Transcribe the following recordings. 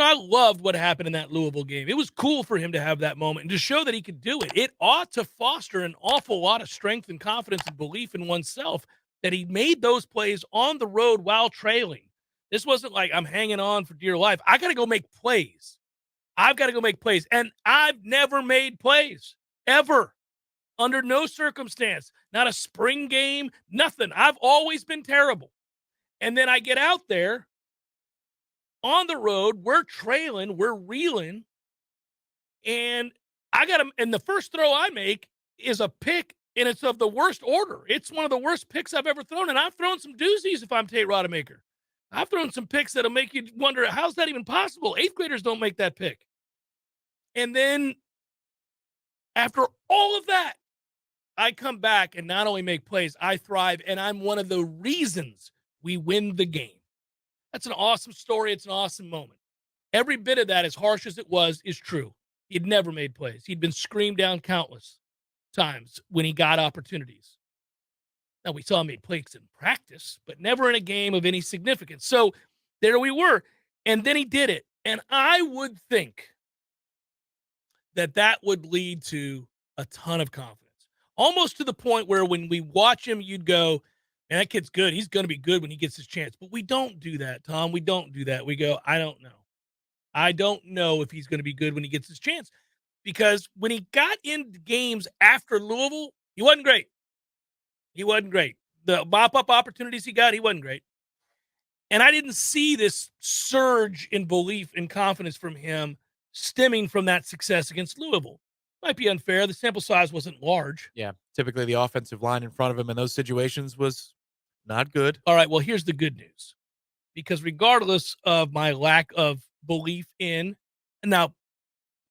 I loved what happened in that Louisville game. It was cool for him to have that moment and to show that he could do it. It ought to foster an awful lot of strength and confidence and belief in oneself that he made those plays on the road while trailing. This wasn't like I'm hanging on for dear life. I got to go make plays. I've got to go make plays. And I've never made plays, ever, under no circumstance. Not a spring game, nothing. I've always been terrible. And then I get out there on the road, we're trailing, we're reeling, and and the first throw I make is a pick, and it's of the worst order. It's one of the worst picks I've ever thrown, and I've thrown some doozies if I'm Tate Rodemaker. I've thrown some picks that'll make you wonder, how's that even possible? Eighth graders don't make that pick. And then after all of that, I come back and not only make plays, I thrive, and I'm one of the reasons we win the game. That's an awesome story. It's an awesome moment. Every bit of that, as harsh as it was, is true. He'd never made plays. He'd been screamed down countless times when he got opportunities. Now, we saw him make plays in practice, but never in a game of any significance. So there we were. And then he did it. And I would think that would lead to a ton of confidence. Almost to the point where when we watch him, you'd go, man, that kid's good. He's going to be good when he gets his chance. But we don't do that, Tom. We don't do that. We go, I don't know. I don't know if he's going to be good when he gets his chance. Because when he got into games after Louisville, he wasn't great. He wasn't great. The mop-up opportunities he got, he wasn't great. And I didn't see this surge in belief and confidence from him stemming from that success against Louisville. Might be unfair. The sample size wasn't large. Yeah, typically the offensive line in front of him in those situations was not good. All right, well, here's the good news. Because regardless of my lack of belief in, and now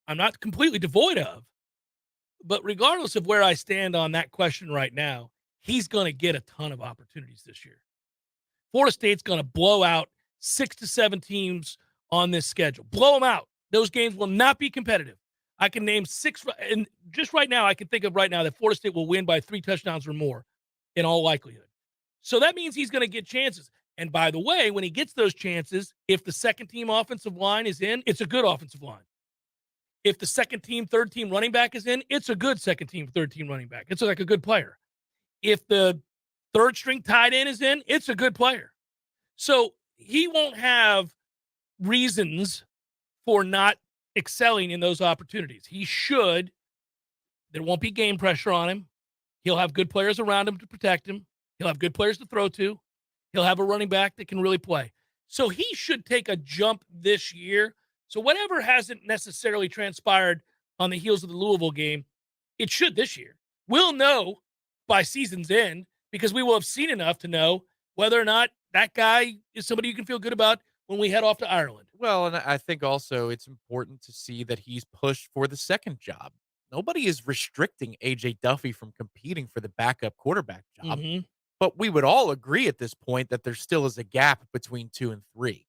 I'm not completely devoid of, but regardless of where I stand on that question right now, he's going to get a ton of opportunities this year. Florida State's going to blow out 6 to 7 teams on this schedule. Blow them out. Those games will not be competitive. I can name 6, and just right now, I can think of right now that Florida State will win by 3 touchdowns or more in all likelihood. So that means he's going to get chances. And by the way, when he gets those chances, if the second-team offensive line is in, it's a good offensive line. If the second-team, third-team running back is in, it's a good second-team, third-team running back. It's like a good player. If the third-string tight end is in, it's a good player. So he won't have reasons for not excelling in those opportunities. He should. There won't be game pressure on him. He'll have good players around him to protect him. He'll have good players to throw to. He'll have a running back that can really play. So he should take a jump this year. So whatever hasn't necessarily transpired on the heels of the Louisville game, it should this year. We'll know by season's end because we will have seen enough to know whether or not that guy is somebody you can feel good about when we head off to Ireland. Well, and I think also it's important to see that he's pushed for the second job. Nobody is restricting A.J. Duffy from competing for the backup quarterback job. Mm-hmm. But we would all agree at this point that there still is a gap between 2 and 3.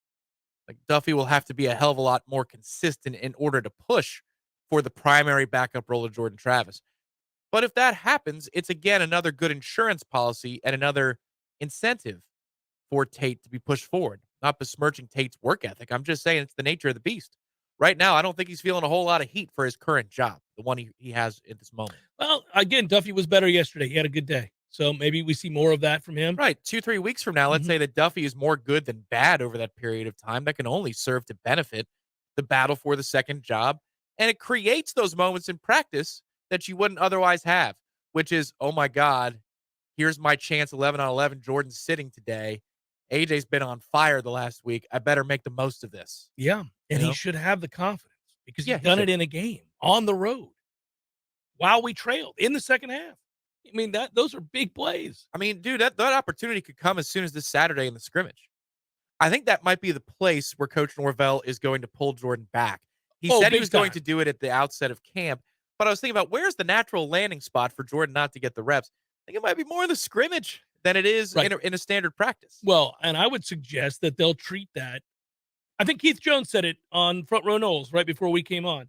Like Duffy will have to be a hell of a lot more consistent in order to push for the primary backup role of Jordan Travis. But if that happens, it's again another good insurance policy and another incentive for Tate to be pushed forward. Not besmirching Tate's work ethic. I'm just saying it's the nature of the beast. Right now, I don't think he's feeling a whole lot of heat for his current job, the one he has at this moment. Well, again, Duffy was better yesterday. He had a good day. So maybe we see more of that from him. Right. 2-3 weeks from now, let's say that Duffy is more good than bad over that period of time. That can only serve to benefit the battle for the second job. And it creates those moments in practice that you wouldn't otherwise have, which is, oh my God, here's my chance 11 on 11. Jordan's sitting today. AJ's been on fire the last week. I better make the most of this. Yeah. And he should have the confidence because he's he done should. it in a game on the road while we trailed in the second half. I mean, those are big plays. I mean, dude, that opportunity could come as soon as this Saturday in the scrimmage. I think that might be the place where Coach Norvell is going to pull Jordan back. He said he was going to do it at the outset of camp, but I was thinking about where's the natural landing spot for Jordan not to get the reps. I think it might be more in the scrimmage than it is in a standard practice. Well, and I would suggest that they'll treat that. I think Keith Jones said it on Front Row Noles right before we came on,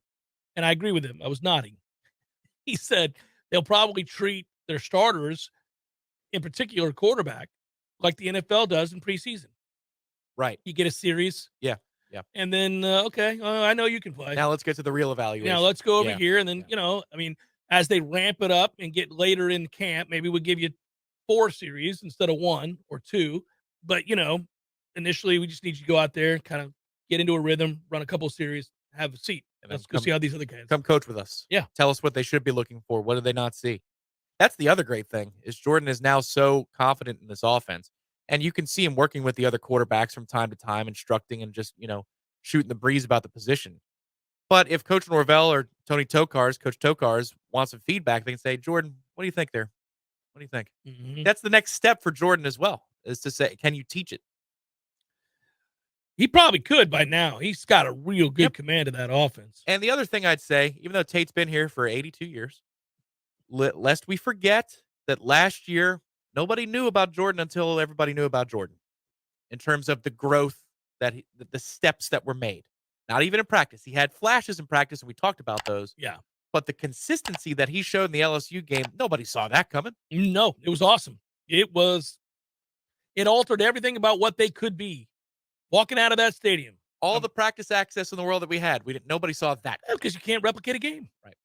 and I agree with him. I was nodding. He said they'll probably treat their starters, in particular quarterback, like the NFL does in preseason. Right. You get a series. Yeah. Yeah. And then, okay, I know you can play. Now let's get to the real evaluation. Now let's go over Yeah. here. And then, I mean, as they ramp it up and get later in camp, maybe we'll give you 4 series instead of 1 or 2. But, initially we just need you to go out there and kind of get into a rhythm, run a couple of series, have a seat. And then Let's go see how these other guys. come coach with us. Yeah. Tell us what they should be looking for. What do they not see? That's the other great thing is Jordan is now so confident in this offense. And you can see him working with the other quarterbacks from time to time, instructing and just, shooting the breeze about the position. But if Coach Norvell or Coach Tokars wants some feedback, they can say, Jordan, what do you think there? What do you think? Mm-hmm. That's the next step for Jordan as well, is to say, can you teach it? He probably could by now. He's got a real good command of that offense. And the other thing I'd say, even though Tate's been here for 82 years, lest we forget that last year, nobody knew about Jordan until everybody knew about Jordan in terms of the growth the steps that were made. Not even in practice. He had flashes in practice, and we talked about those. Yeah. But the consistency that he showed in the LSU game, nobody saw that coming. No, it was awesome. It altered everything about what they could be walking out of that stadium. All the practice access in the world that we had, nobody saw that. Because you can't replicate a game. Right.